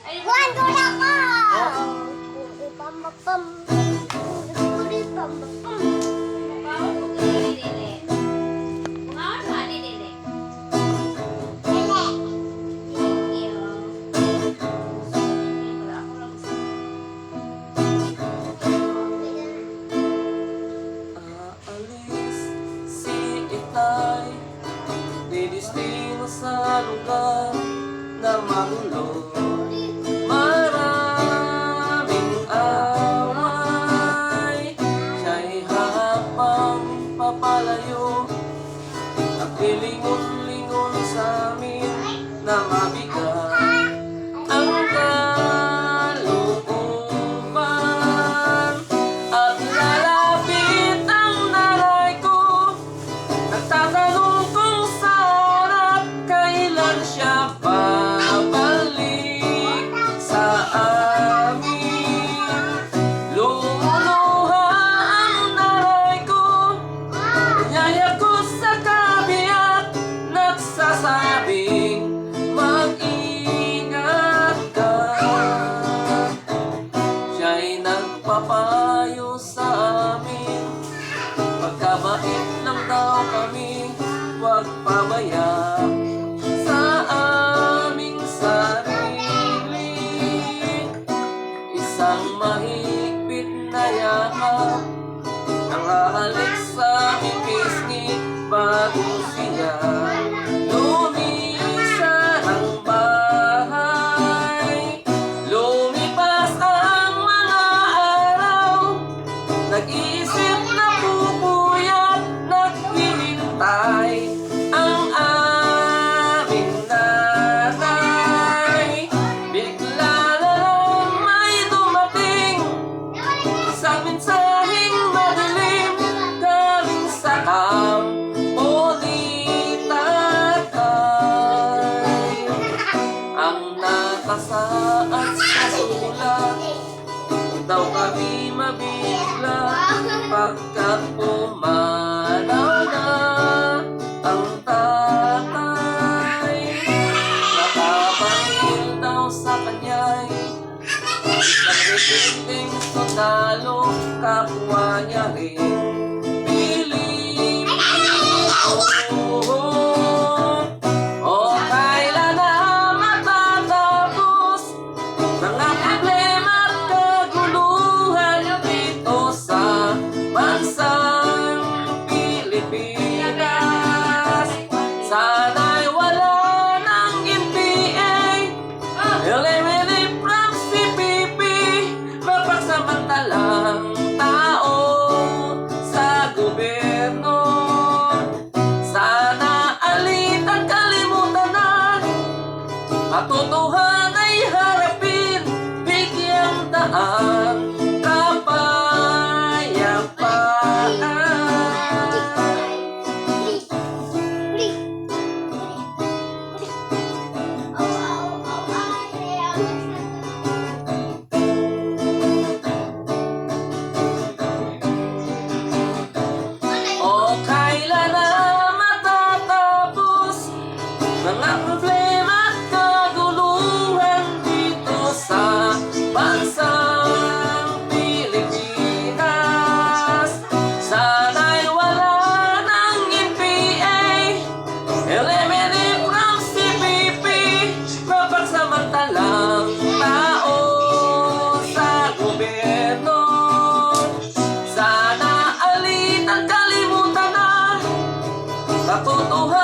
Juan, doon ako! Aalis si Itay, didestino sa lugar na magulo. Maraming away, siya'y habang papalayo, at lilingon-lingon sa amin na mabigat ang kalooban. At lalapit ang nanay ko, nagtatanong kung sa harap kailan siya babalik sa amin. Lumuluha ang nanay ko, niyaya ko sa kabiyak, nagsasabing mag-ingat ka. Siya'y nagpapayo sa amin, magkabait lang daw kami, huwag pabaya sa aming sarili. Isang mahigpit na yakap, nakahalik sa aming pisngi bago siya lumisan ang bahay. Lumipas ang mga araw, nag-iisip na pupuyat, naghihintay ang aming nanay. Bigla na lang may dumating isang mensaheng madilim galing sa kampo ni tatay. Ang nakasaad sa sulat, daw kami mabigla pagkat pumanaw na ang tatay. Nakapahil daw sa kanya'y nagtitinding sundalo, kapwa niya rin Pilipino. O kailan na matatapos mga problema at kaguluhan dito sa bansang Pilipinas? Sana'y wala ng NPA, eliminate from CPP, mapagsamantalang tao sa gobyerno. Sana alitan kalimutan na, katotohanan ay harapin, bigyang daan kapayapaan. O kailan na matatapos mga problema at kaguluhan dito sa bansang Pilipinas? Sana'y wala ng NPA, eliminate from CPP, mapagsamantalang tao sa gobyerno. Sana alitan kalimutan na, katotohanan